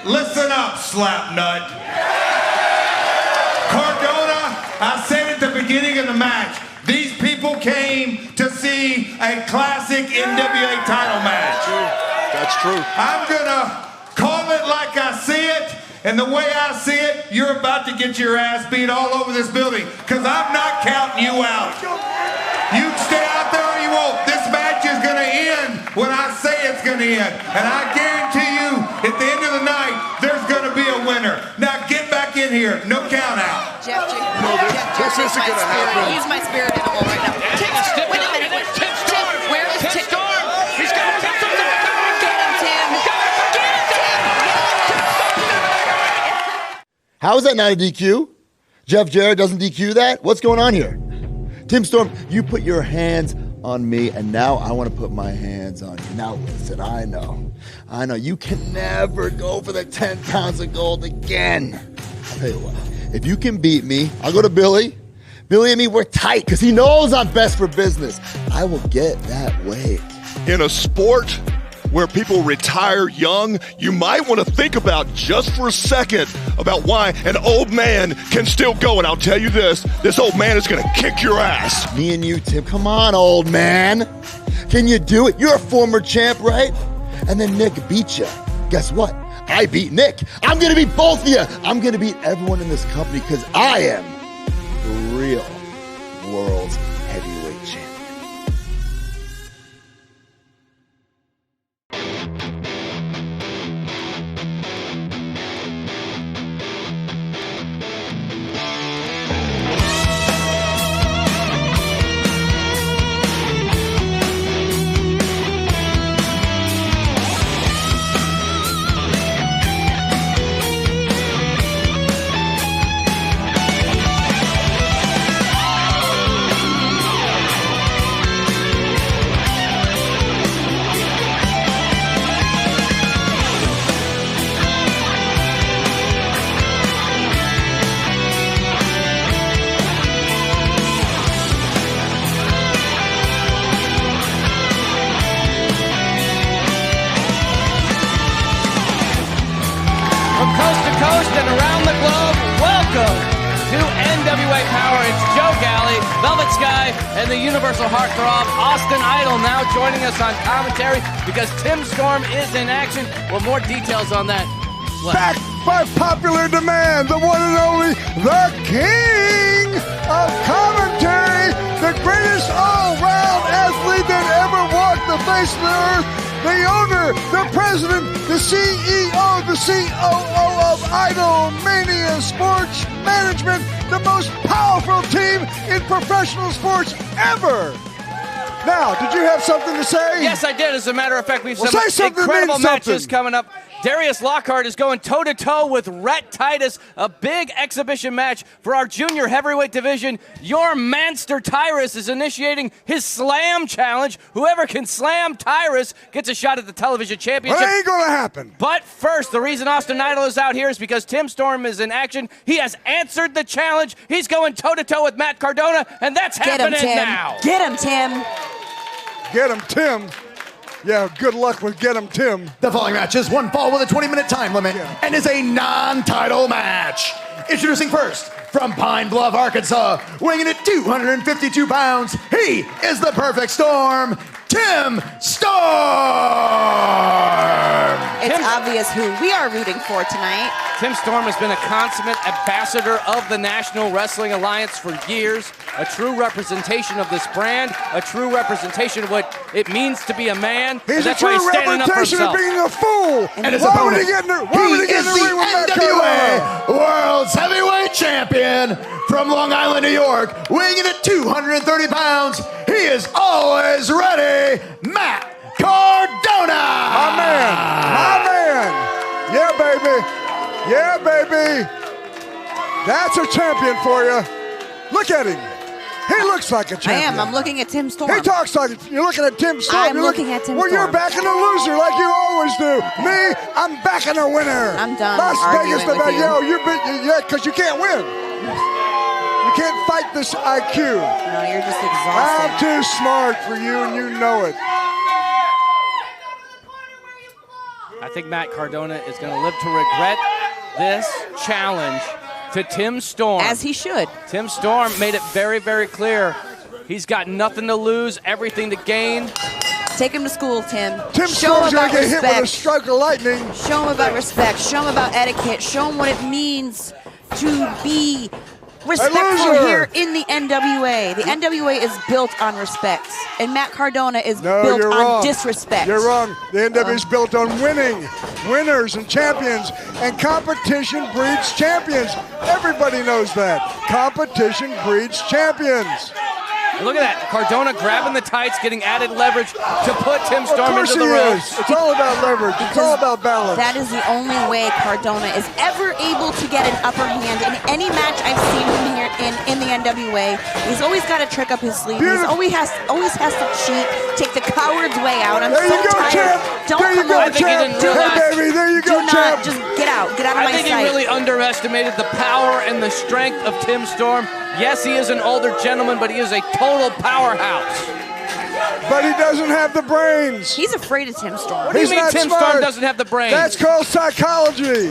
Listen up, slapnut. Cardona, I said at the beginning of the match, these people came to see a classic NWA title match. That's true. I'm gonna call it like I see it, and the way I see it, you're about to get your ass beat all over this building, because I'm not counting you out. You can stay out there or you won't. This match is gonna end when I say it's gonna end. And I guarantee you, at the end of the night, there's gonna be a winner. Now get back in here, no count out. Jeff, this isn't gonna happen. He's my spirit animal right now. Wait a minute. Jeff, where is Tim Storm? He's got Tim Storm. Get him, Tim. How is that not a DQ? Jeff Jarrett doesn't DQ that? What's going on here? Tim Storm, you put your hands on me, and now I want to put my hands on you. Now listen, I know, you can never go for the 10 pounds of gold again. I'll tell you what, if you can beat me, I'll go to Billy. Billy and me, we're tight, because he knows I'm best for business. I will get that weight. In a sport where people retire young, you might want to think about just for a second about why an old man can still go. And I'll tell you this old man is going to kick your ass. Me and you, Tim, come on, old man. Can you do it? You're a former champ, right? And then Nick beat you. Guess what? I beat Nick. I'm going to beat both of you. I'm going to beat everyone in this company because I am the real world's heavyweight champion. and around the globe, welcome to NWA Powerrr. It's Joe Galley, Velvet Sky, and the Universal Heartthrob, Austin Idol, now joining us on commentary because Tim Storm is in action. Well, more details on that. Back by popular demand, the one and only, the king of commentary, the greatest all-round athlete that ever walked the face of the earth, the owner, the president, the CEO, the COO of Idol Mania Sports Management, the most powerful team in professional sports ever. Now, did you have something to say? Yes, I did. As a matter of fact, we've some incredible matches coming up. Darius Lockhart is going toe-to-toe with Rhett Titus, a big exhibition match for our junior heavyweight division. Your manster Tyrus is initiating his slam challenge. Whoever can slam Tyrus gets a shot at the television championship. Well, it ain't gonna happen. But first, the reason Austin Idol is out here is because Tim Storm is in action. He has answered the challenge. He's going toe-to-toe with Matt Cardona, and that's happening now. Get him, Tim. Get him, Tim. Yeah, good luck with Get 'em Tim. The following match is one fall with a 20-minute time limit and is a non-title match. Introducing first, from Pine Bluff, Arkansas, weighing in at 252 pounds, he is the perfect storm, Tim Storm! It's obvious who we are rooting for tonight. Tim Storm has been a consummate ambassador of the National Wrestling Alliance for years, a true representation of this brand, a true representation of what it means to be a man. He's that's a why true he's standing up for representation of himself. being a fool. And his why opponent, would he get in the ring with Matt NWA Cardona? World's Heavyweight Champion from Long Island, New York, weighing in at 230 pounds. He is always ready, Matt Cardona. My man, my man. Yeah, baby. Yeah, baby. That's a champion for you. Look at him. He looks like a champion. I am. I'm looking at Tim Storm. He talks like you're looking at Tim Storm. I'm looking at Tim Well, Storm. you're backing a loser like you always do. Me, I'm backing a winner. I'm done Las arguing Vegas, with Nevada. you. Yeah, because you can't win. You can't fight this IQ. No, you're just exhausted. I'm too smart for you, and you know it. think Matt Cardona is going to live to regret this challenge to Tim Storm. As he should. Tim Storm made it very, very clear. He's got nothing to lose, everything to gain. Take him to school, Tim. Tim Show him Storm's going about to get hit with a respect. stroke of lightning. Show him about respect. Show him about etiquette. Show him what it means to be respectful here in the NWA. The NWA is built on respect, and Matt Cardona is built on disrespect. You're wrong. The NWA is built on winning, winners and champions, and competition breeds champions. Everybody knows that. Competition breeds champions. Look at that. Cardona grabbing the tights, getting added leverage to put Tim Storm into the ropes. It's all about leverage. It's all about balance. That is the only way Cardona is ever able to get an upper hand in any match I've seen him here in the NWA. He's always got a trick up his sleeve. He always has to cheat, take the coward's way out. I'm so tired. Don't come over. Hey, baby, there you go, champ. Just get out. Get out of my sight. I think he really underestimated the power and the strength of Tim Storm. Yes, he is an older gentleman, but he is a total powerhouse. But he doesn't have the brains. He's afraid of Tim Storm. What do you mean Tim Storm doesn't have the brains? That's called psychology.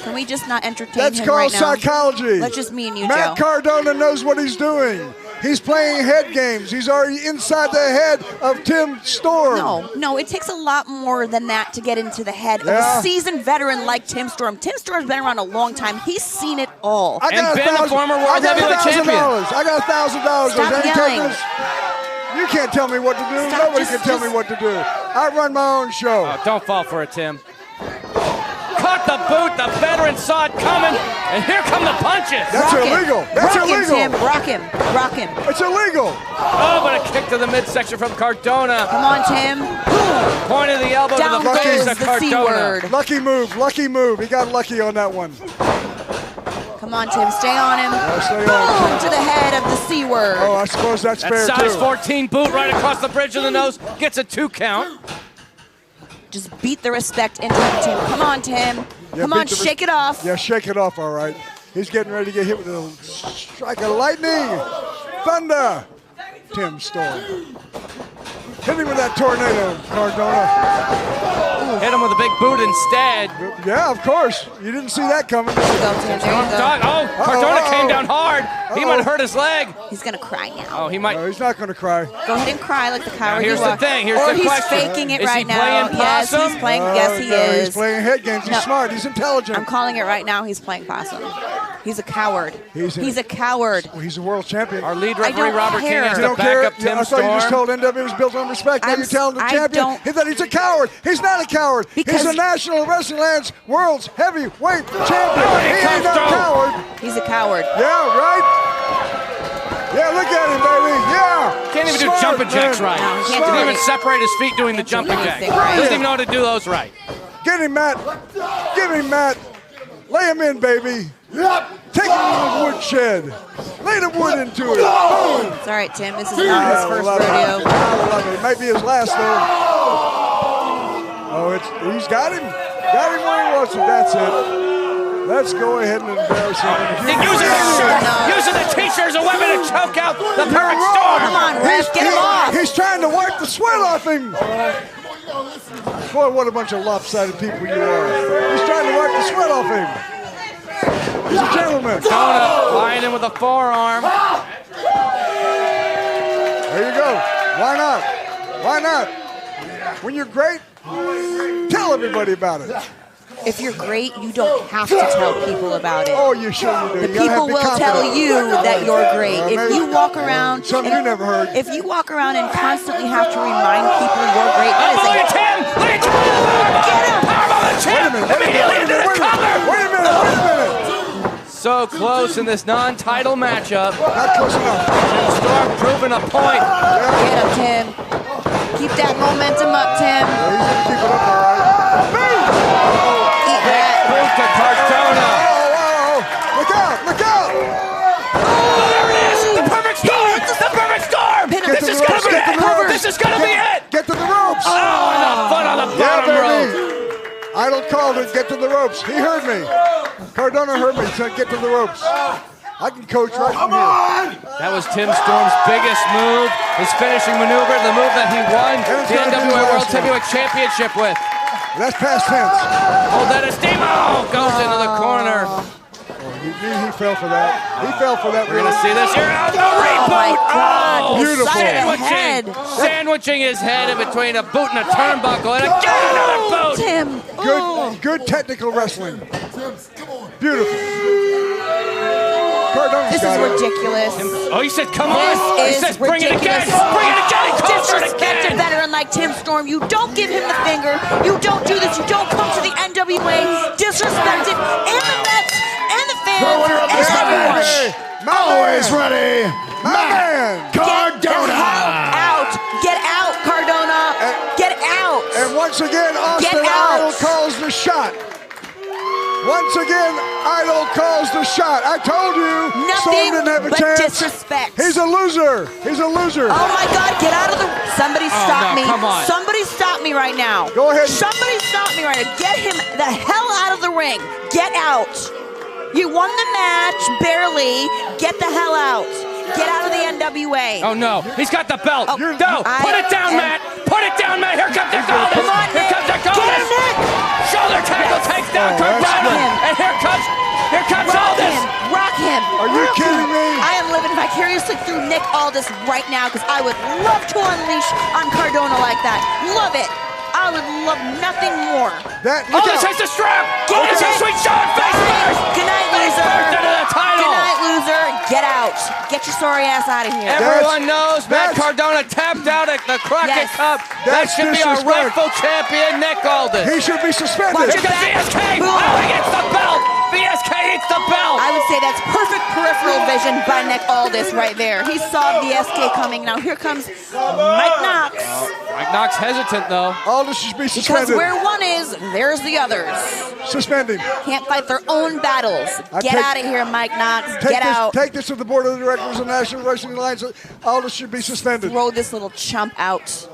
Can we just not entertain That's him called right now? psychology. Let's just me and you, Matt Joe. Cardona knows what he's doing. He's playing head games. He's already inside the head of Tim Storm. No, it takes a lot more than that to get into the head of a seasoned veteran like Tim Storm. Tim Storm's been around a long time. He's seen it all. And been a former world heavyweight champion. I got $1,000. Stop yelling. You can't tell me what to do. Nobody can tell me what to do. I run my own show. Oh, don't fall for it, Tim. Caught the boot. The veteran saw it coming, and here come the punches. That's illegal. That's illegal. Him, Tim. Rock him. Rock him. It's illegal. Oh, but a kick to the midsection from Cardona. Come on, Tim. Point of the elbow Down to the face of the Cardona. C-word. Lucky move. Lucky move. He got lucky on that one. Come on, Tim. Stay on him. Stay Boom on. to the head of the C-word. Oh, I suppose that's fair, too. Size 14 boot right across the bridge of the nose. Gets a 2 count. Just beat the respect into him, Tim. Come on, Tim. Come on, shake it off. Yeah, shake it off, all right. He's getting ready to get hit with a strike of lightning. Thunder. Tim Storm. Hit him with that tornado, Cardona. Hit him with a big boot instead. Yeah, of course. You didn't see that coming. There you go, Tim. There you go. Oh, Cardona came down hard. He might hurt his leg. He's going to cry now. Oh, he might. No, he's not going to cry. Go ahead and cry like the coward Here's you the are. thing. Here's or the question. He's faking it Is right he now. playing Yes, possum? he's playing. Yes, he is. He's playing head games. He's smart. He's intelligent. I'm calling it right now. He's playing possum. He's a coward. He's a coward. Well, he's a world champion. Our lead referee, don't Robert care. King, has You to don't back care? up Tim I thought you just Storm. told NWA was built on respect. Now you're telling the champion that he's a coward. He's not a coward. Because he's a National Wrestling Alliance World's Heavyweight Champion. He ain't no coward. He's a coward. Yeah, right? Yeah, look at him, baby. Yeah. Can't even Smart, do jumping jacks man. right. No, he can't Doesn't do even it. separate his feet doing the jumping jacks. anything right. Doesn't even know how to do those right. Get him, Matt. Give him, Matt. Lay him in, baby. Take him to the woodshed. Lay the wood into it. Boom. It's all right, Tim. This is not his first rodeo. I love it. It might be his last, though. Oh, he's got him. Got him where he wants him. That's it. Let's go ahead and embarrass him. He's using the shirt, using the t-shirt as a weapon to choke out the perfect storm. Come on, Rhett, get him off. He's trying to wipe the sweat off him. Boy, what a bunch of lopsided people you are. He's trying to wipe the sweat off him. He's a gentleman. Cardona flying in with a forearm. There you go. Why not? Why not? When you're great, tell everybody about it. If you're great, you don't have to tell people about it. Oh, you sure you do. The You gotta people be will confident. tell you that you're great. If maybe- you walk around, Something you never heard. If you walk around and constantly have to remand people you're great, that Oh, look is at Tim! Look at Tim! Get him! Powerbomb the Tim! Immediately into the cover! Wait a minute. So close in this non-title matchup. Not close enough. Tim Storm proving a point. Get him, Tim. Keep that momentum up, Tim. He's gonna keep it up, all right. Eat that. Boot to Cardona. Oh, look out, look out. There it is! The perfect storm! The perfect storm! Pin him. Get to This is the gonna ropes, be get to the it! ropes. This is gonna be it! Get to the ropes. Oh, and a foot on the Yeah, bottom rope. baby. Idol called it. Get to the ropes. He heard me. Cardona heard me. Said get to the ropes. I can coach right from here. That was Tim Storm's biggest move, his finishing maneuver, the move that he won the NWA World Heavyweight Championship with. That's past tense. Oh, that Estimo goes into the corner. He fell for that. He fell for that. We're going to see this here. Oh, the Oh reboot. my God. Oh, Beautiful. sandwiching his head in between a boot and a turnbuckle. And again, another boot. Tim. Oh. Good technical wrestling. Beautiful. Cardona's This is got it. ridiculous. Oh, he said, come on. He This says, is bring it again. ridiculous. Bring it again. He calls for it Disrespect a again. veteran like Tim Storm. You don't give him the finger. You don't do this. You don't come to the NWA. Disrespect it. And the vets. And the fans. The winner of and this everyone. match, always ready, Matt Get the Cardona. hell out. Get out, Cardona. Get out. And once again, Austin Get out. Idol calls the shot. Once again, Idol calls the shot. I told you, Storm Nothing didn't have a but chance. disrespect. He's a loser. He's a loser. Oh my God, get out of the... Somebody stop no, me. come on. Somebody stop me right now. Go ahead. Somebody stop me right now. Get him the hell out of the ring. Get out. You won the match, barely. Get the hell out. Get out of the NWA. Oh, no. He's got the belt. Oh, No. I Put it down, am- Matt. Put it down, Matt. Here comes the Adonis. Come on, Here Nick. comes the Get him, Adonis. Nick. Shoulder tackle takes down that's Cardona. him. And here comes Rock Aldis. him. Rock him. Are you Rock kidding him. me? I am living vicariously through Nick Aldis right now because I would love to unleash on Cardona like that. Love it. I would love nothing more. Aldis has the strap. Get Aldis has it. sweet shot. Face first. Good night, Face loser. first into the title. Good night, loser. Get out. Get your sorry ass out of here. Everyone knows Matt that's- Cardona tapped out at the Crockett Yes. Cup. That That's should be our disrespect. rightful champion, Nick Aldis. He should be suspended. Watch Here your comes VSK. back. Boom. Oh, he gets the belt. VSK eats the belt. I would say that's perfect peripheral vision by Nick Aldis right there. He saw the SK coming. Now here comes Mike Knox. Mike Knox hesitant, though. Aldis should be Because suspended. where one is, there's the others. Suspend him. Can't fight their own battles. Get out of here, Mike Knox. Get out. Take this to the board of directors of the National Wrestling Alliance. Aldis should be suspended. Throw this little chump out.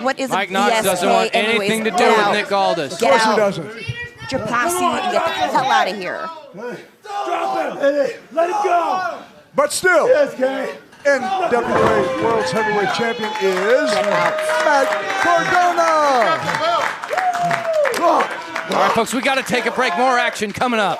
What is Mike a Knox VSK doesn't want anyways? anything to do Get with out. Nick Aldis. Of Get course he out. doesn't. Get your posse and get the hell out of here. Let it go. But still, Okay. NWA World's Heavyweight Champion is Matt Cardona. All right, folks, we got to take a break. More action coming up.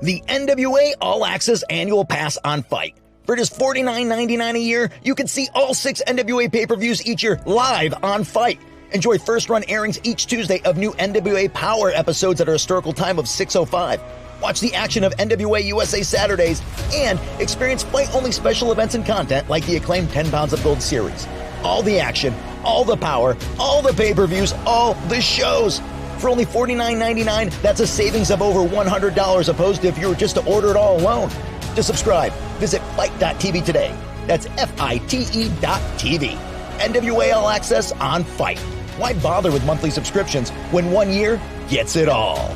The NWA All Access Annual Pass on Fight. For just $49.99 a year, you can see all 6 NWA pay-per-views each year live on Fight. Enjoy first-run airings each Tuesday of new NWA Powerrr episodes at a historical time of 6:05. Watch the action of NWA USA Saturdays and experience fight-only special events and content like the acclaimed 10 Pounds of Gold series. All the action, all the power, all the pay-per-views, all the shows. For only $49.99, that's a savings of over $100 opposed to if you were just to order it all alone. To subscribe, visit fight.tv today. That's FITE.tv. NWA All Access on Fight. Why bother with monthly subscriptions when 1 year gets it all?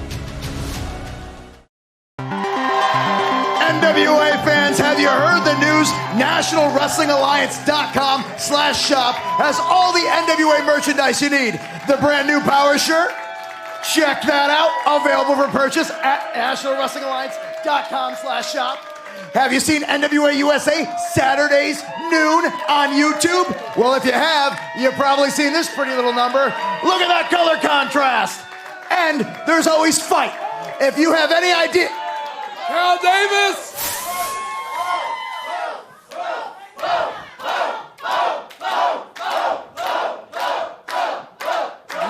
NWA fans, have you heard the news? NationalWrestlingAlliance.com/shop has all the NWA merchandise you need. The brand new Power shirt, check that out. Available for purchase at NationalWrestlingAlliance.com/shop. Have you seen NWA USA Saturdays noon on YouTube? Well, if you have, you've probably seen this pretty little number. Look at that color contrast. And there's always Fight. If you have any idea... Carl Davis.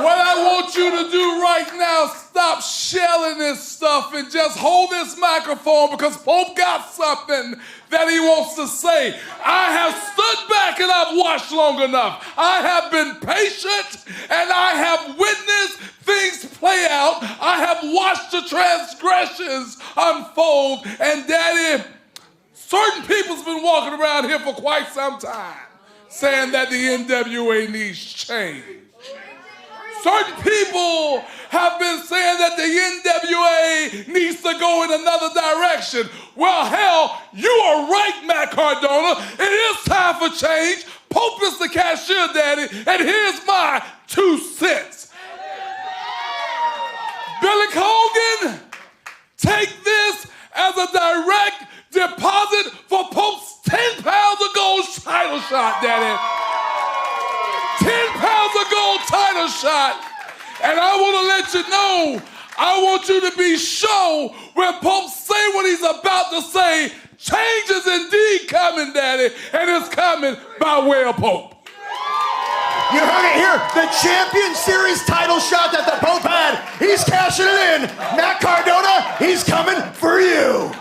What I want you to do right now, stop shelling this stuff and just hold this microphone because Pope got something that he wants to say. I have stood back and I've watched long enough. I have been patient and I have witnessed things play out. I have watched the transgressions unfold. And Daddy, certain people's been walking around here for quite some time saying that the NWA needs change. Certain people have been saying that the NWA needs to go in another direction. Well, hell, you are right, Matt Cardona. It is time for change. Pope is the cashier, Daddy, and here's my 2 cents. Billy Corgan, as a direct deposit for Pope's 10 pounds of gold title shot, Daddy. 10 pounds of gold title shot. And I want to let you know, I want you to be sure when Pope say what he's about to say, change is indeed coming, Daddy, and it's coming by way of Pope. You heard it here. The Champion Series title shot that the Pope had. He's cashing it in. Matt Cardona, he's coming for you.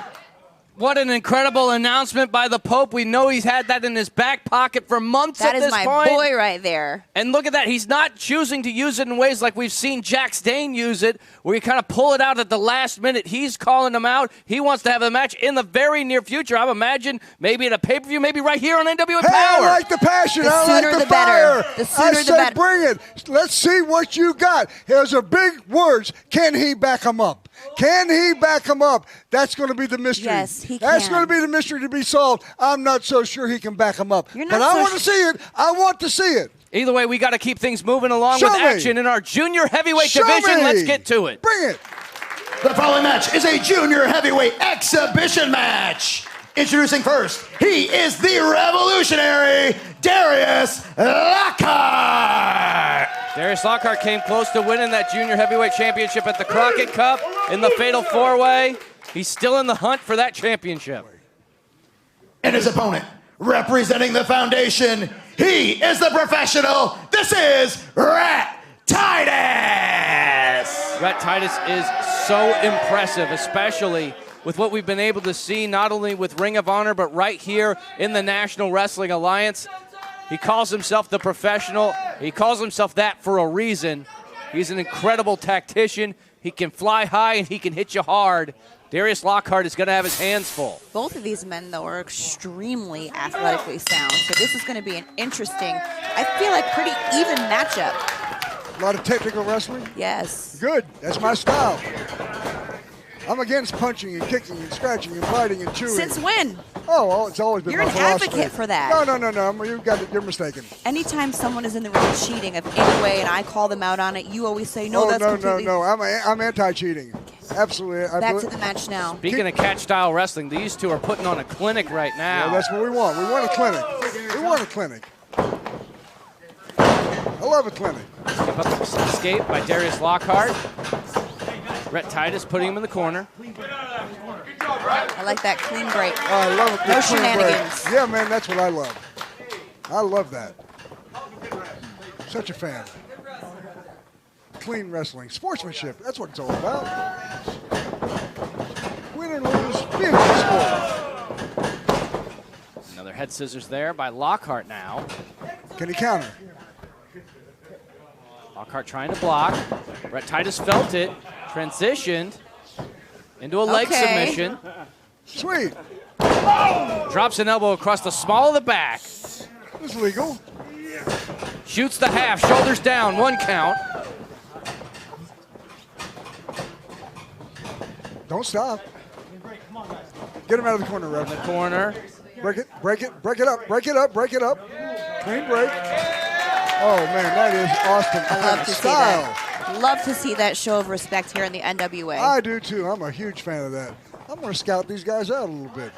What an incredible announcement by the Pope. We know he's had that in his back pocket for months at this point. That is my boy right there. And look at that. He's not choosing to use it in ways like we've seen Jax Dane use it, where you kind of pull it out at the last minute. He's calling him out. He wants to have a match in the very near future. I would imagine maybe at a pay-per-view, maybe right here on NWA Powerrr. I like the passion. The sooner the better. The sooner the better. Bring it. Let's see what you got. Those are big words. Can he back him up? Can he back him up? That's going to be the mystery. Yes, he That's can. going to be the mystery to be solved. I'm not so sure he can back him up. But I want to see it. I want to see it. Either way, we got to keep things moving along with action in our junior heavyweight division. Let's get to it. Bring it. The following match is a junior heavyweight exhibition match. Introducing first, he is the revolutionary Darius Lockhart. Darius Lockhart came close to winning that junior heavyweight championship at the Crockett Cup in the Fatal 4-Way. He's still in the hunt for that championship. And his opponent, representing the foundation, he is the professional. This is Rhett Titus. Rhett Titus is so impressive, especially with what we've been able to see, not only with Ring of Honor, but right here in the National Wrestling Alliance. He calls himself the professional. He calls himself that for a reason. He's an incredible tactician. He can fly high and he can hit you hard. Darius Lockhart is going to have his hands full. Both of these men, though, are extremely athletically sound. So this is going to be an interesting, I feel like, pretty even matchup. A lot of technical wrestling? Yes. Good. That's my style. I'm against punching and kicking and scratching and biting and chewing. Since when? Oh, it's always been You're my an philosophy. advocate for that. No. You're mistaken. Anytime someone is in the ring cheating of any way and I call them out on it, you always say, no, that's completely... No. I'm anti-cheating. Absolutely. Back to the match now. Speaking of catch-style wrestling, these two are putting on a clinic right now. Yeah, that's what we want. We want a clinic. We want a clinic. I love a clinic. Skip up the escape by Darius Lockhart. Rhett Titus putting him in the corner. I like that clean break. I love it. No shenanigans. Yeah, man, that's what I love. I love that. Such a fan. Clean wrestling. Sportsmanship. That's what it's all about. Win or lose, be in the sport. Another head scissors there by Lockhart now. Can he counter? Lockhart trying to block. Rhett Titus felt it. Transitioned into a leg submission. Sweet. Drops an elbow across the small of the back. It's legal. Shoots the half, shoulders down, 1 count. Don't stop. Get him out of the corner, Rev. In the corner. Break it up. Break it up. Clean break. Oh, man, that is awesome. I love to see that. Love to see that show of respect here in the NWA. I do, too. I'm a huge fan of that. I'm going to scout these guys out a little bit.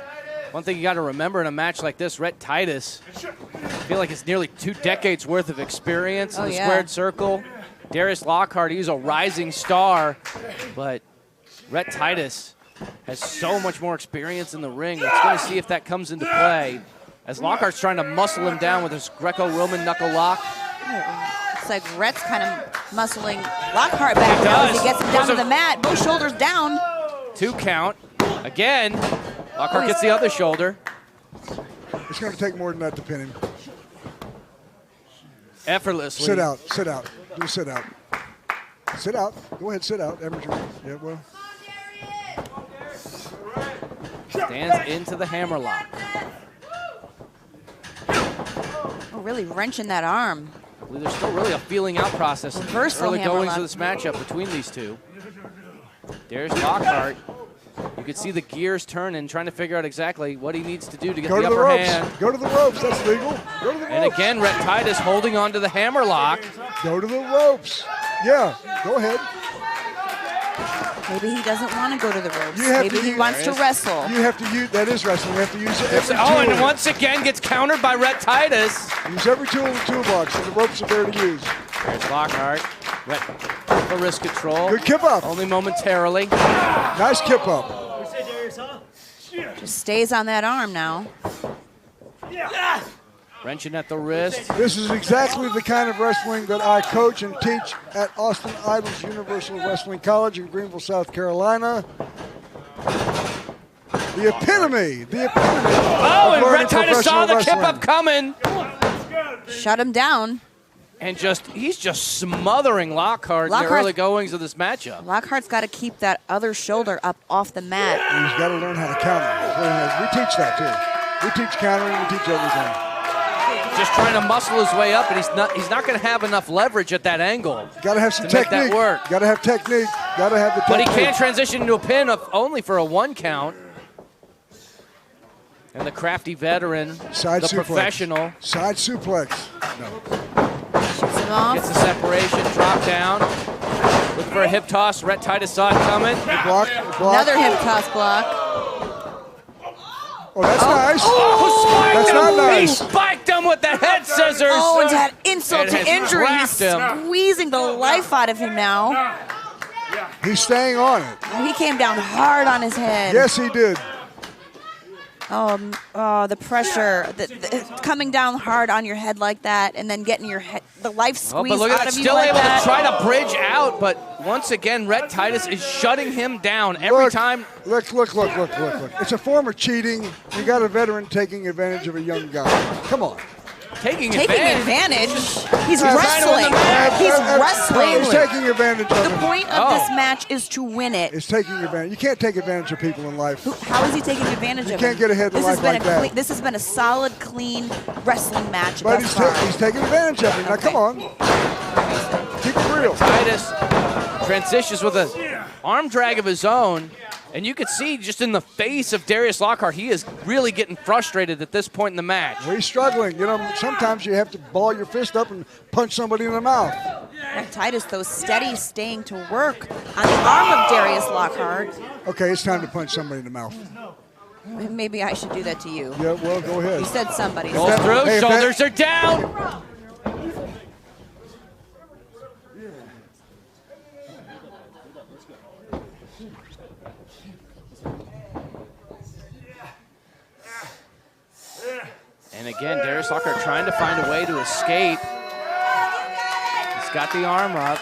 One thing you got to remember in a match like this, Rhett Titus, I feel like it's nearly 2 decades worth of experience in the squared circle. Darius Lockhart, he's a rising star, but Rhett Titus has so much more experience in the ring. Let's going to see if that comes into play as Lockhart's trying to muscle him down with his Greco-Roman knuckle lock. It's like Rhett's kind of muscling Lockhart back down as he gets him down to the mat, both shoulders down. 2 count. Again, Lockhart gets the other shoulder. It's going to take more than that to pin him. Effortlessly. Sit out. Do a sit out. Sit out. Go ahead, sit out. Amateur. Yeah, well. Stands into the hammerlock. Oh, really wrenching that arm. I believe there's still really a feeling out process in the early goings of this matchup between these two. There's Lockhart. You can see the gears turning, trying to figure out exactly what he needs to do to get the upper hand. Go to the ropes. That's legal. Go to the ropes. And again, Rhett Titus holding on to the hammerlock. Go to the ropes. Yeah, go ahead. Maybe he doesn't want to go to the ropes. You have Maybe to he use- wants to wrestle. You have to use, that is wrestling. You have to use every Oh, and tool. once again gets countered by Rhett Titus. Use every tool in the toolbox, and the ropes are there to use. There's Lockhart. Rhett for wrist control. Good kip up. Only momentarily. Nice kip up. Just stays on that arm now. Wrenching at the wrist. This is exactly the kind of wrestling that I coach and teach at Austin Idol's Universal Wrestling College in Greenville, South Carolina. The epitome. Oh, and Rhett Titus saw the kip up coming. Shut him down. And he's just smothering Lockhart in the early goings of this matchup. Lockhart's got to keep that other shoulder up off the mat. He's got to learn how to counter. We teach that too. We teach countering. We teach everything. Just trying to muscle his way up, and he's not going to have enough leverage at that angle. Got to have some to make technique. that work. Got to have technique. Got to have the But technique. he can't transition into a pin only for a 1 count. And the crafty veteran, Side the suplex. professional. Side suplex. Shoots him off. Gets the separation, drop down. Looking for a hip toss. Rhett Titus saw it coming. Block. Another hip toss block. Oh, that's nice. Oh, That's not He nice. spiked him with the head scissors. Oh, and to add insult It to has injury. trapped He's him. squeezing the life out of him now. He's staying on it. He came down hard on his head. Yes, he did. Oh, the pressure, coming down hard on your head like that, and then getting your head, the life Oh, squeezed but look out at of that, you still like able that. to try to bridge out, but once again, Rhett Titus is shutting him down every time. Look. It's a form of cheating. You got a veteran taking advantage of a young guy. Come on. Taking advantage. He's Ab- wrestling. He's wrestling. He's taking advantage of The him. point of this match is to win it. It's taking advantage. You can't take advantage of people in life. How is he taking advantage of it? You can't get ahead in life like that. This has been a solid, clean wrestling match But thus far. he's taking advantage of it. Now, come on. Keep it real. Titus transitions with an arm drag of his own, and you can see just in the face of Darius Lockhart, he is really getting frustrated at this point in the match. Well, he's struggling. You know, sometimes you have to ball your fist up and punch somebody in the mouth. Rhett Titus, though, steady, staying to work on the arm of Darius Lockhart. Okay, it's time to punch somebody in the mouth. Maybe I should do that to you. Yeah, well, go ahead. You said somebody. Goes through, shoulders are down. And again, Darius Lockhart trying to find a way to escape. He's got the arm up.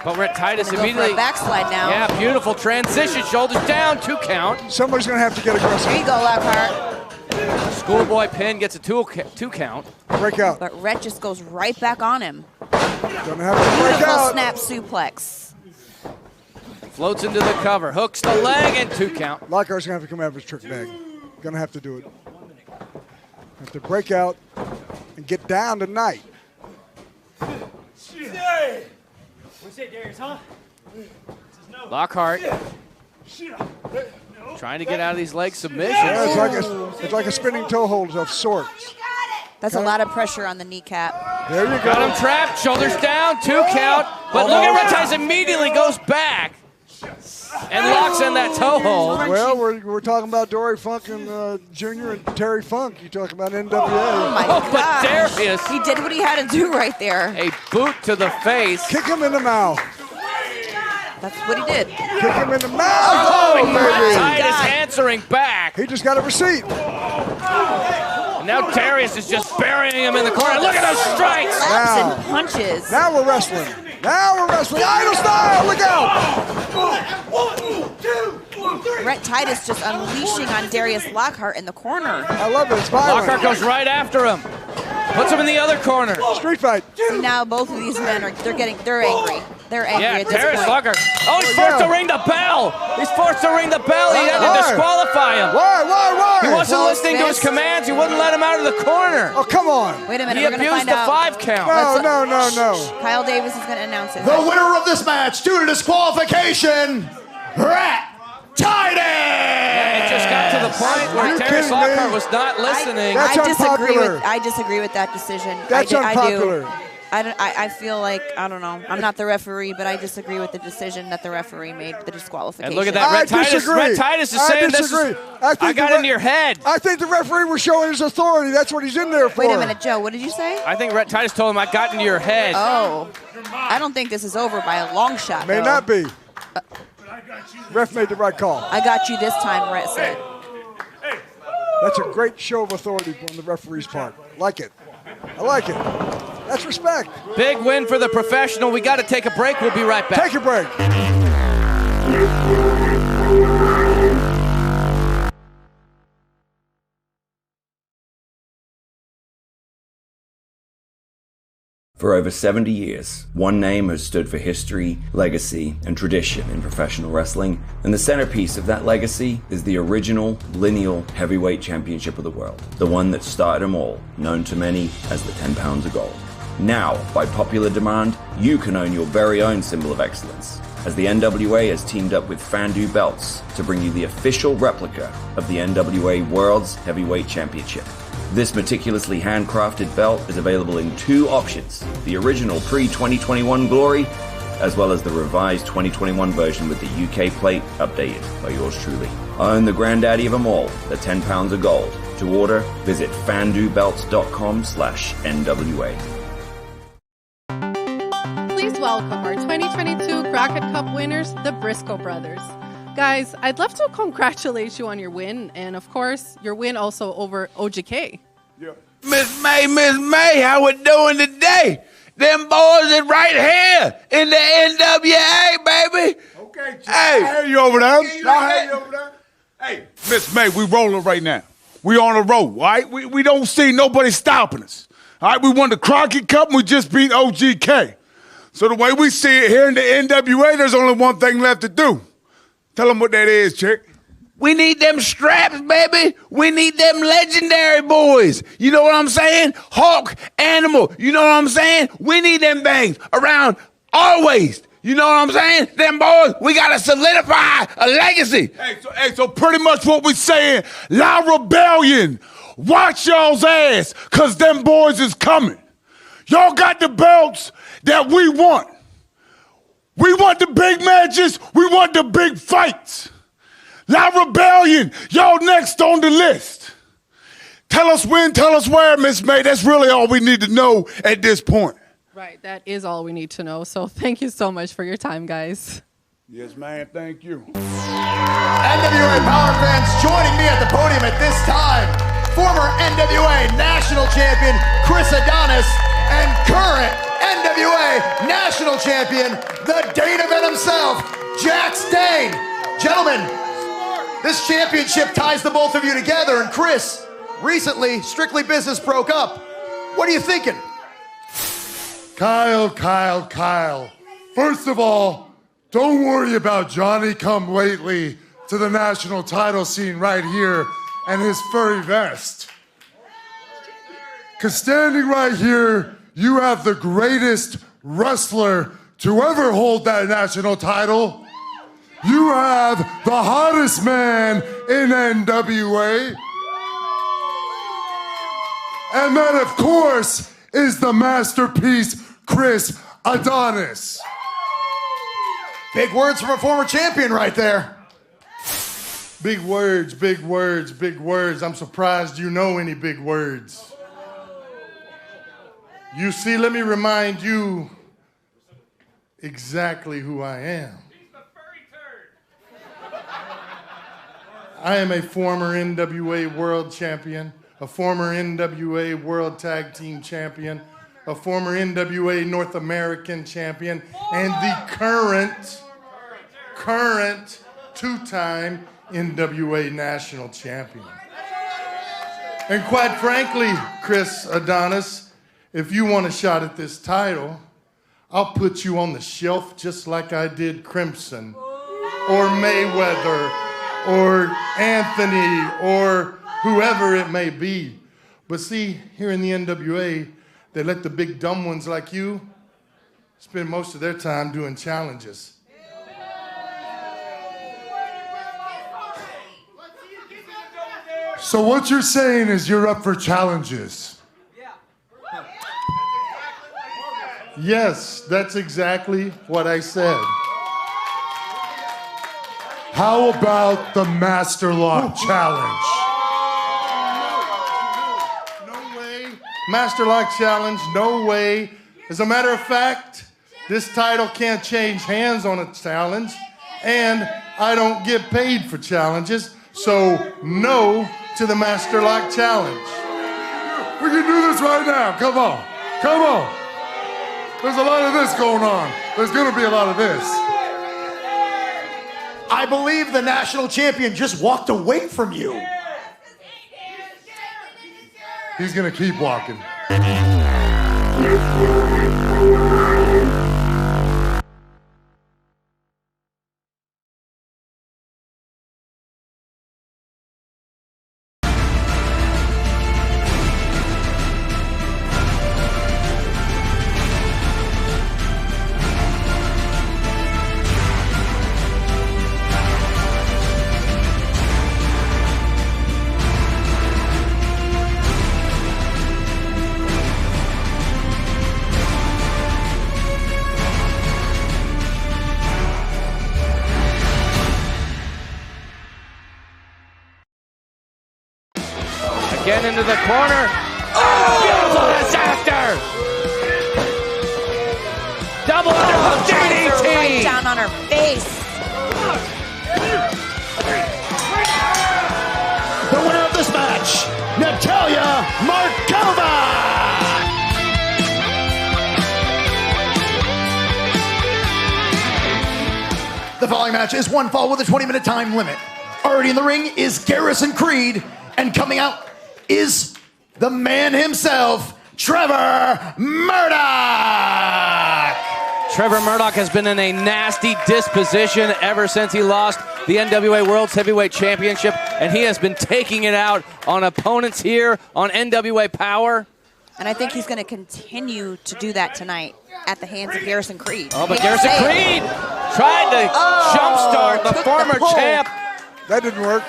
But Rhett Titus immediately. Go for a backslide now. Yeah, beautiful transition. Shoulders down, 2 count. Somebody's going to have to get aggressive. There you go, Lockhart. Schoolboy pin gets a 2 count. Break out. But Rhett just goes right back on him. Gonna have to break Beautiful out. snap suplex. Floats into the cover, hooks the leg, and 2 count. Lockhart's going to have to come out of his trick bag. Going to have to do it. Have to break out and get down tonight. Lockhart trying to get out of these leg submissions. Yeah, it's like a spinning toe hold of sorts. That's a lot of pressure on the kneecap. There you go. Got him trapped, shoulders down, 2 count. But look at Rhett Titus immediately goes back and locks in that toe hold. Well, we're talking about Dory Funk and Jr. and Terry Funk. You talking about NWA. Oh, my But gosh. Darius, He did what he had to do right there. a boot to the face. Kick him in the mouth. That's what he did. Kick him in the mouth. Oh, Oh, Rhett baby. Titus God. answering back. He just got a receipt. And now Darius is just burying him in the corner. Look at those strikes. Slaps Now. and punches. Now we're wrestling. Idol style. Look out. Rhett Titus just unleashing on Darius Lockhart in the corner. I love it. It's violent. Lockhart goes right after him. Puts him in the other corner. Street fight. See, now both of these men are they're angry. They're angry Yeah, at this Darius point. Lockhart. Oh, he's forced to ring the bell. He's forced to ring the bell. He had to Why? disqualify him. Why? He wasn't Close listening to his fist. commands. He wouldn't let him out of the corner. Oh, come on. Wait a minute, He we're going to abused find the out. 5 count. No. Kyle Davis is going to announce it. The winner of this match due to disqualification, Rhett Titus! It just got to the point where you Darius kidding me? Lockhart was not listening. That's I disagree unpopular. I disagree with that decision. That's I do. unpopular. I feel like, I don't know. I'm not the referee, but I disagree with the decision that the referee made, the disqualification. And look at that. Rhett Titus is saying this is, I got into your head. I think the referee was showing his authority. That's what he's in there for. Wait a minute, Joe. What did you say? I think Rhett Titus told him I got into your head. Oh. I don't think this is over by a long shot, May though. not be. Ref made the right call. I got you this time, Rhett said. That's a great show of authority on the referee's part. Like it. I like it. That's respect. Big win for the professional. We got to take a break. We'll be right back. Take a break. For over 70 years, one name has stood for history, legacy, and tradition in professional wrestling, and the centerpiece of that legacy is the original lineal heavyweight championship of the world, the one that started them all, known to many as the 10 pounds of gold. Now, by popular demand, you can own your very own symbol of excellence, as the NWA has teamed up with Fandu Belts to bring you the official replica of the NWA World's Heavyweight Championship. This meticulously handcrafted belt is available in two options, the original pre-2021 Glory, as well as the revised 2021 version with the UK plate updated by yours truly. Own the granddaddy of them all, the 10 pounds of gold. To order, visit fandubelts.com/NWA. Please welcome our 2022 Crockett Cup winners, the Briscoe Brothers. Guys, I'd love to congratulate you on your win, and of course, your win also over OGK. Yeah. Miss May, how we doing today? Them boys is right here in the NWA, baby. Okay, Jim. Hey, I hear you over there. Hey, Miss May, we rolling right now. We on the road, all right? We don't see nobody stopping us. All right, we won the Crockett Cup and we just beat OGK. So the way we see it here in the NWA, there's only one thing left to do. Tell them what that is, chick. We need them straps, baby. We need them legendary boys. You know what I'm saying? Hawk, Animal. You know what I'm saying? We need them things around our waist. You know what I'm saying? Them boys, we got to solidify a legacy. So pretty much what we saying, La Rebellion, watch y'all's ass, because them boys is coming. Y'all got the belts that we want. We want the big matches. We want the big fights. La Rebellion, y'all next on the list. Tell us when, tell us where, Miss May. That's really all we need to know at this point. Right, that is all we need to know. So thank you so much for your time, guys. Yes, man, thank you. NWA Powerrr fans joining me at the podium at this time. Former NWA National Champion Chris Adonis and current NWA National Champion, the Dane event himself, Dane. Gentlemen, this championship ties the both of you together, and Chris, recently, Strictly Business broke up. What are you thinking? Kyle. First of all, don't worry about Johnny come lately to the national title scene right here and his furry vest. Because standing right here, you have the greatest wrestler to ever hold that national title. You have the hottest man in NWA. And that, of course, is the masterpiece, Chris Adonis. Big words from a former champion right there. Big words. I'm surprised you know any big words. You see, let me remind you exactly who I am. I am a former NWA World Champion, a former NWA World Tag Team Champion, a former NWA North American Champion, and the current two-time NWA National Champion. And quite frankly, Chris Adonis, if you want a shot at this title, I'll put you on the shelf just like I did Crimson, or Mayweather, or Anthony, or whoever it may be. But see, here in the NWA, they let the big dumb ones like you spend most of their time doing challenges. So what you're saying is you're up for challenges. Yes, that's exactly what I said. How about the Master Lock Challenge? No way. Master Lock Challenge, no way. As a matter of fact, this title can't change hands on a challenge, and I don't get paid for challenges, so no to the Master Lock Challenge. We can do this right now. Come on. Come on. There's a lot of this going on. There's going to be a lot of this. I believe the national champion just walked away from you. He's going to keep walking. Again into the corner. Oh! Beautiful disaster! Double underhook DDT! Right down on her face. The winner of this match, Natalia Markova! The following match is one fall with a 20-minute time limit. Already in the ring is Garrison Creed, and coming out is the man himself, Trevor Murdoch! Trevor Murdoch has been in a nasty disposition ever since he lost the NWA World's Heavyweight Championship, and he has been taking it out on opponents here on NWA Powerrr. And I think he's going to continue to do that tonight at the hands of Garrison Creed. Oh, but Garrison Creed tried to jumpstart the former champ. That didn't work.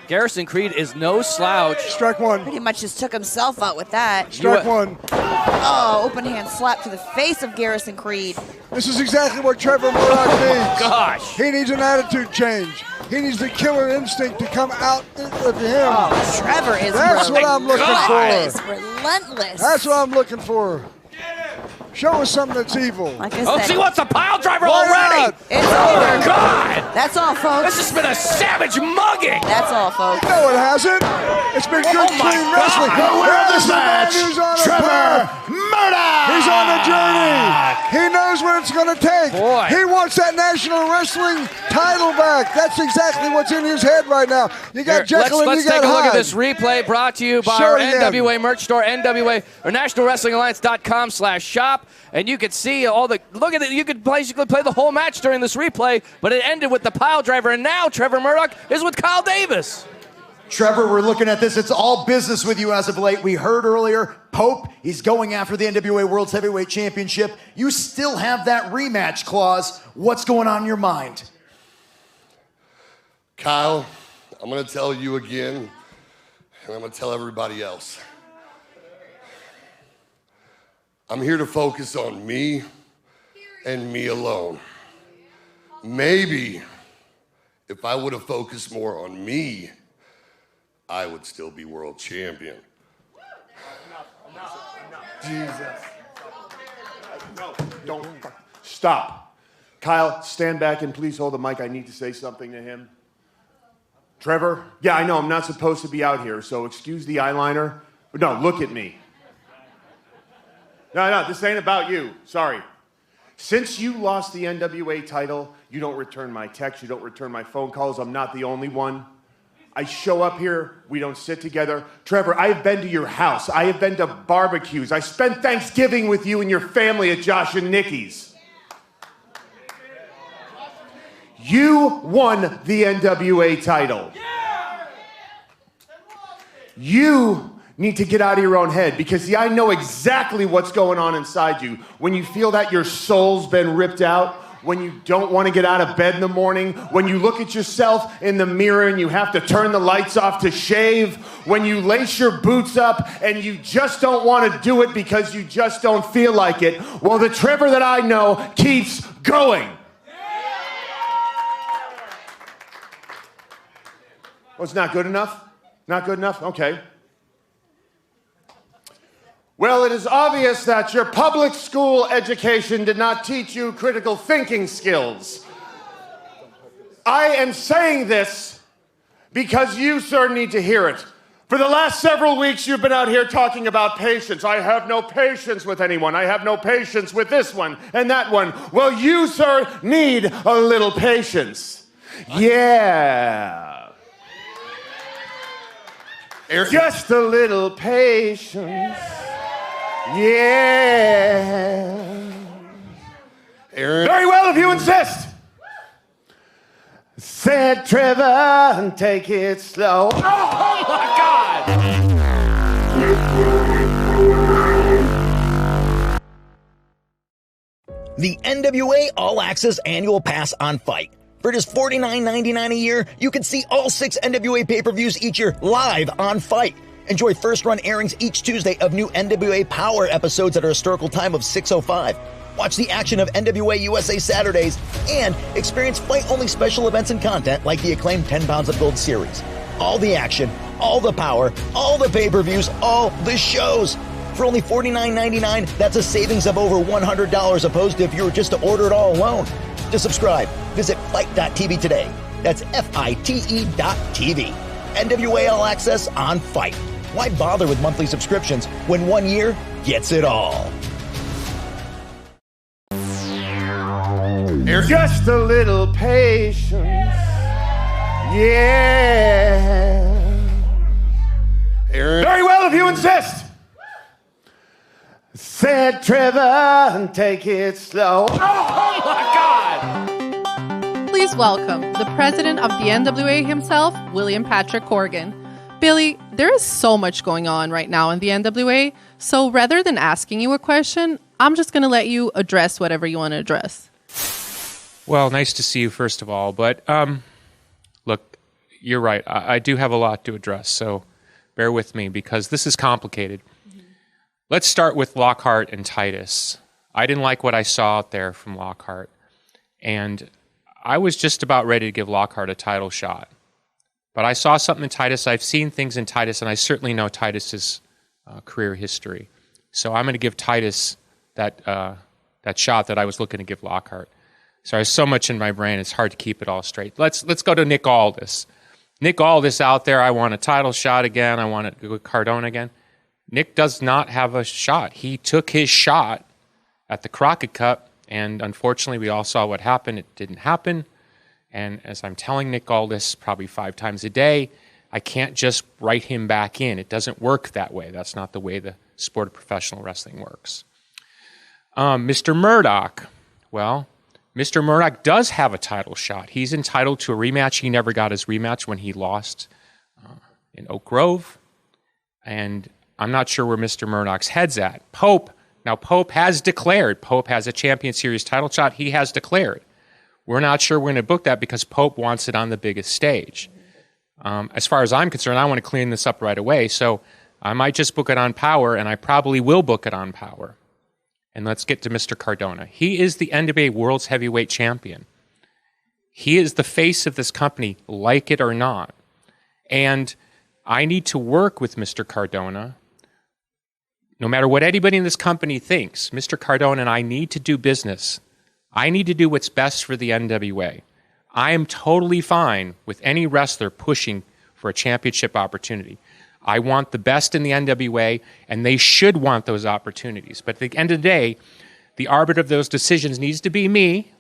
Garrison Creed is no slouch. Strike one. Pretty much just took himself out with that. Strike one. Oh, open hand slap to the face of Garrison Creed. This is exactly what Trevor Murdoch needs. Gosh. He needs an attitude change. He needs the killer instinct to come out of him. Oh, Trevor is That's what I'm looking for. Relentless. That's what I'm looking for. Show us something that's evil. Like I Oh, said, she wants a pile driver Why already. not? It's Oh, over. God. That's all, folks. This has been a savage mugging. That's all, folks. No, it hasn't. It's been good, Oh, my clean God. wrestling. The winner of this There's a man match, who's on a Trevor path. Murdoch! He's on a journey. He knows what it's going to take. Boy. He wants that national wrestling title back. That's exactly what's in his head right now. You got Jekyll and Let's you got take a look at Hyde. this replay brought to you by Show our it again. NWA merch store, NWA or NationalWrestlingAlliance.com/shop, and you could see all the look at it. You could basically play the whole match during this replay, but it ended with the pile driver, and now Trevor Murdoch is with Kyle Davis. Trevor, we're looking at this. It's all business with you as of late. We heard earlier, Pope, he's going after the NWA World's Heavyweight Championship. You still have that rematch clause. What's going on in your mind? Kyle, I'm going to tell you again, and I'm going to tell everybody else. I'm here to focus on me and me alone. Maybe if I would have focused more on me, I would still be world champion. Jesus. No, don't. Stop. Kyle, stand back and please hold the mic. I need to say something to him. Trevor? Yeah, I know I'm not supposed to be out here, so excuse the eyeliner. No, look at me. No, this ain't about you. Sorry. Since you lost the NWA title, you don't return my texts, you don't return my phone calls. I'm not the only one. I show up here, we don't sit together. Trevor, I have been to your house. I have been to barbecues. I spent Thanksgiving with you and your family at Josh and Nikki's. You won the NWA title. You need to get out of your own head because, see, I know exactly what's going on inside you. When you feel that your soul's been ripped out, when you don't want to get out of bed in the morning, when you look at yourself in the mirror and you have to turn the lights off to shave, when you lace your boots up and you just don't want to do it because you just don't feel like it. Well, the Trevor that I know keeps going. Oh, it's not good enough? Not good enough? Okay. Well, it is obvious that your public school education did not teach you critical thinking skills. I am saying this because you, sir, need to hear it. For the last several weeks, you've been out here talking about patience. I have no patience with anyone. I have no patience with this one and that one. Well, you, sir, need a little patience. Yeah. Just a little patience. Yeah. Very well, if you insist. Said Trevor, and take it slow. Oh my God! The NWA All Access Annual Pass on Fight. For just $49.99 a year, you can see all 6 NWA pay-per-views each year live on Fight. Enjoy first-run airings each Tuesday of new NWA Powerrr episodes at a historical time of 6:05. Watch the action of NWA USA Saturdays and experience fight-only special events and content like the acclaimed 10 Pounds of Gold series. All the action, all the power, all the pay-per-views, all the shows. For only $49.99, that's a savings of over $100 opposed to if you were just to order it all alone. To subscribe, visit fight.tv today. That's FITE.tv. NWA All Access on Fight. Why bother with monthly subscriptions when 1 year gets it all? Just a little patience. Yeah. Very well, if you insist. Said Trevor, and take it slow. Oh my God! Please welcome the president of the NWA himself, William Patrick Corgan. Billy, there is so much going on right now in the NWA, so rather than asking you a question, I'm just going to let you address whatever you want to address. Well, nice to see you, first of all. But, look, you're right. I do have a lot to address, so bear with me because this is complicated. Mm-hmm. Let's start with Lockhart and Titus. I didn't like what I saw out there from Lockhart, and I was just about ready to give Lockhart a title shot. But I saw something in Titus. I've seen things in Titus, and I certainly know Titus's career history. So I'm going to give Titus that shot that I was looking to give Lockhart. So there's so much in my brain, it's hard to keep it all straight. Let's go to Nick Aldis. Nick Aldis out there, I want a title shot again. I want to go with Cardona again. Nick does not have a shot. He took his shot at the Crockett Cup, and unfortunately, we all saw what happened. It didn't happen. And as I'm telling Nick Aldis probably 5 times a day, I can't just write him back in. It doesn't work that way. That's not the way the sport of professional wrestling works. Mr. Murdoch, well, Mr. Murdoch does have a title shot. He's entitled to a rematch. He never got his rematch when he lost in Oak Grove. And I'm not sure where Mr. Murdoch's head's at. Pope has declared. Pope has a Champion Series title shot. He has declared. We're not sure we're going to book that because Pope wants it on the biggest stage. As far as I'm concerned, I want to clean this up right away. So I might just book it on Powerrr, and I probably will book it on Powerrr. And let's get to Mr. Cardona. He is the NWA World's Heavyweight Champion. He is the face of this company, like it or not. And I need to work with Mr. Cardona. No matter what anybody in this company thinks, Mr. Cardona and I need to do business. I need to do what's best for the NWA. I am totally fine with any wrestler pushing for a championship opportunity. I want the best in the NWA, and they should want those opportunities. But at the end of the day, the arbiter of those decisions needs to be me,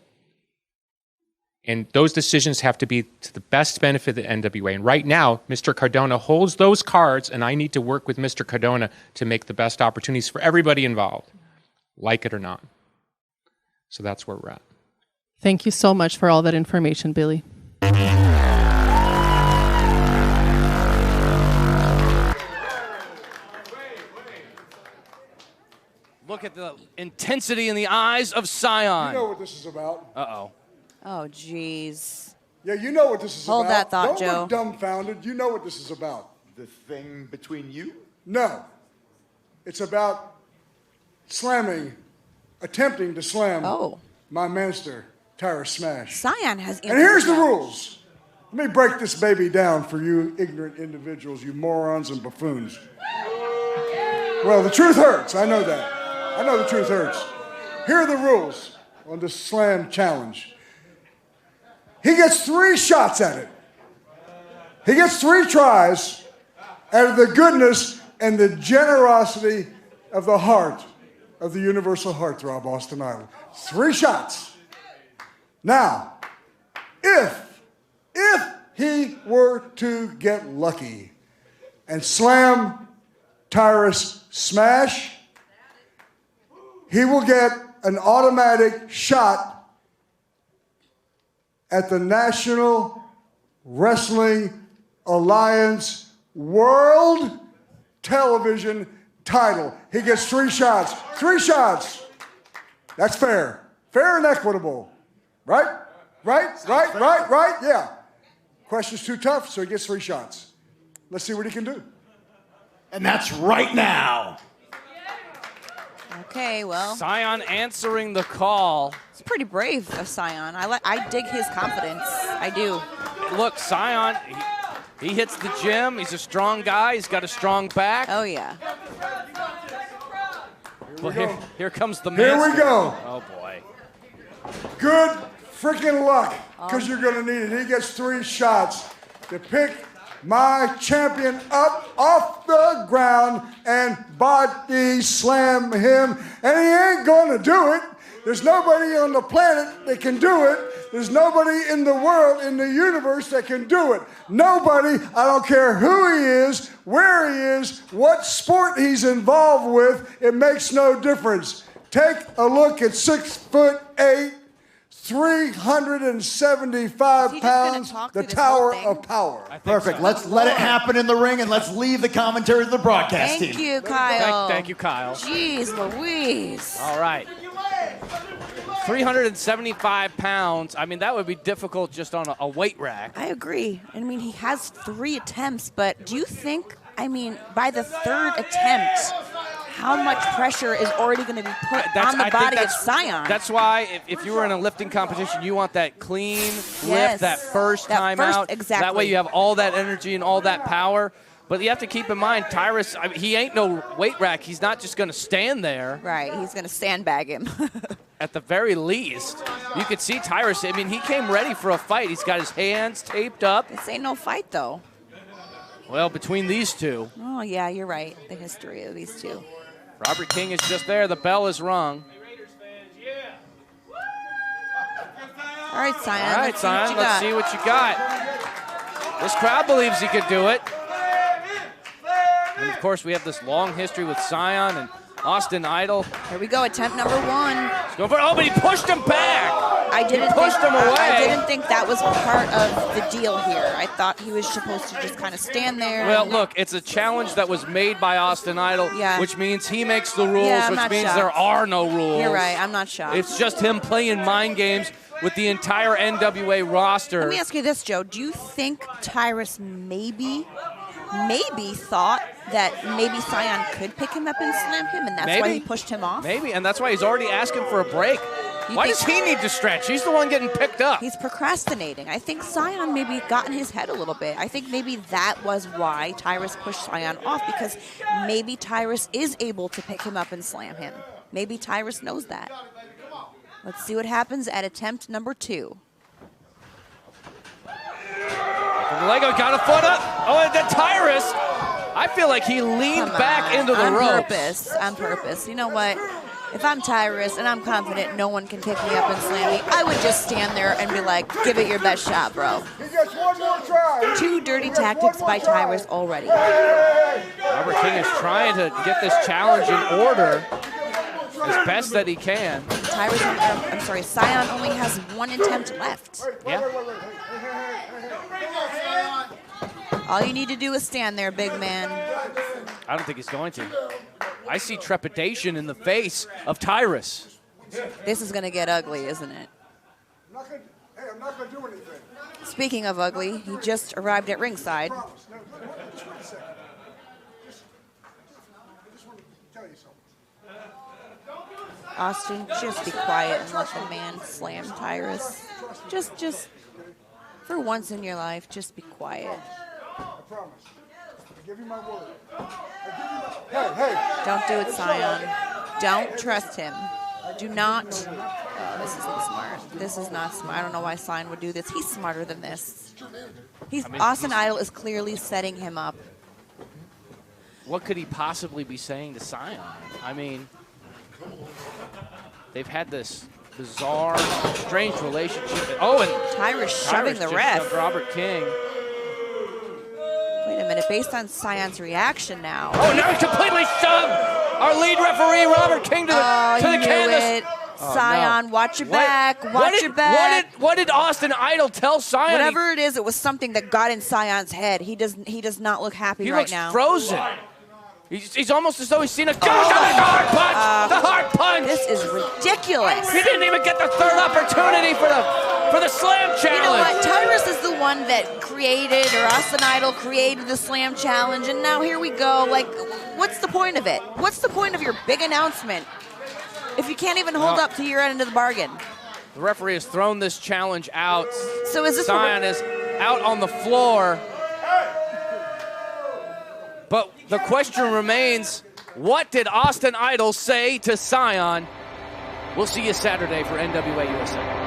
and those decisions have to be to the best benefit of the NWA. And right now, Mr. Cardona holds those cards, and I need to work with Mr. Cardona to make the best opportunities for everybody involved, like it or not. So that's where we're at. Thank you so much for all that information, Billy. Look Look at the intensity in the eyes of Sion. You know what this is about. Uh-oh. Oh, jeez. Yeah, you know what this is Hold about. that thought, Don't Joe. look dumbfounded. You know what this is about. The thing between you? No. It's about attempting to slam my master, Tyrus Smash. Sion has. And here's the rules. Let me break this baby down for you ignorant individuals, you morons and buffoons. Well, the truth hurts. I know that. I know the truth hurts. Here are the rules on this slam challenge. He gets 3 shots at it. He gets 3 tries out of the goodness and the generosity of the heart of the universal heartthrob, Austin Idol. 3 shots. Now, if he were to get lucky and slam Tyrus Smash, he will get an automatic shot at the National Wrestling Alliance World Television title. He gets 3 shots. 3 shots. That's fair. Fair and equitable. Right? Right? Yeah. Question's too tough, so he gets 3 shots. Let's see what he can do. And that's right now. Okay, well. Sion answering the call. It's pretty brave of Sion. I dig his confidence. I do. Look, Sion, he hits the gym. He's a strong guy. He's got a strong back. Oh, yeah. Here comes the Here master. we go. Oh, boy. Good freaking luck, because you're going to need it. He gets 3 shots to pick my champion up off the ground and body slam him, and he ain't going to do it. There's nobody on the planet that can do it. There's nobody in the world, in the universe that can do it. Nobody, I don't care who he is, where he is, what sport he's involved with, it makes no difference. Take a look at 6'8", 375 pounds, the Tower of Power. Perfect. Let's let it happen in the ring, and let's leave the commentary to the broadcast team. Thank you, Kyle. Thank you, Kyle. Jeez Louise. All right. 375 pounds. I mean, that would be difficult just on a weight rack. I agree. I mean, he has 3 attempts, but do you think, I mean, by the 3rd attempt, how much pressure is already going to be put on the body of Sion? That's why if you were in a lifting competition, you want that clean lift, that first time out. Exactly. That way you have all that energy and all that power. But you have to keep in mind, Tyrus, I mean, he ain't no weight rack. He's not just going to stand there. Right, he's going to sandbag him. At the very least, you could see Tyrus. I mean, he came ready for a fight. He's got his hands taped up. This ain't no fight, though. Well, between these two. Oh, yeah, you're right. The history of these two. Robert King is just there. The bell is rung. All right, Sion. All right, Sion, let's see what you got. This crowd believes he could do it. And, of course, we have this long history with Sion and Austin Idol. Here we go, attempt number 1. He's going for it. Oh, but he pushed him back. I didn't pushed him away. I didn't think that was part of the deal here. I thought he was supposed to just kind of stand there. Well, look, it's a challenge that was made by Austin Idol, which means he makes the rules, which means there are no rules. You're right. I'm not shocked. It's just him playing mind games with the entire NWA roster. Let me ask you this, Joe. Do you think Tyrus maybe thought that maybe Sion could pick him up and slam him, and that's why he pushed him off? Maybe, and that's why he's already asking for a break. Why does he need to stretch? He's the one getting picked up. He's procrastinating. I think Sion maybe got in his head a little bit. I think maybe that was why Tyrus pushed Sion off, because maybe Tyrus is able to pick him up and slam him. Maybe Tyrus knows that. Let's see what happens at attempt number 2. Lego got a foot up. Oh, and then Tyrus, I feel like he leaned back into the ropes. On purpose. You know what? If I'm Tyrus and I'm confident no one can pick me up and slam me, I would just stand there and be like, give it your best shot, bro. He gets 1 more try. 2 dirty tactics by Tyrus already. Robert King is trying to get this challenge in order as best that he can. Sion only has 1 attempt left. Yeah. All you need to do is stand there, big man. I don't think he's going to. I see trepidation in the face of Tyrus. This is going to get ugly, isn't it? I'm not going to do anything. Speaking of ugly, he just arrived at ringside. I just want a second. I just want to tell you something. Austin, just be quiet and let the man slam Tyrus. Just, for once in your life, just be quiet. I promise. I give you my word. Hey. Don't do it, Scion. Don't trust him. Do not. Oh, this isn't smart. This is not smart. I don't know why Scion would do this. He's smarter than this. Austin Idol is clearly setting him up. What could he possibly be saying to Scion? I mean, they've had this bizarre, strange relationship. Oh, and Tyrus shoving the ref. Robert King. Wait a minute. Based on Scion's reaction now. Oh, now he completely shoved our lead referee, Robert King, to the canvas. Scion, watch your back. Watch your back. What did Austin Idol tell Scion? Whatever it is, it was something that got in Scion's head. He does not look happy right now. He looks frozen. He's almost as though he's seen a hard punch. The hard punch. This is ridiculous. He didn't even get the third opportunity for the slam challenge. You know what? Tyrus is the one that created, or Austin Idol created the slam challenge, and now here we go. Like, what's the point of it? What's the point of your big announcement if you can't even hold up to your end of the bargain? The referee has thrown this challenge out. So is this Scion is out on the floor. But the question remains, what did Austin Idol say to Scion? We'll see you Saturday for NWA USA.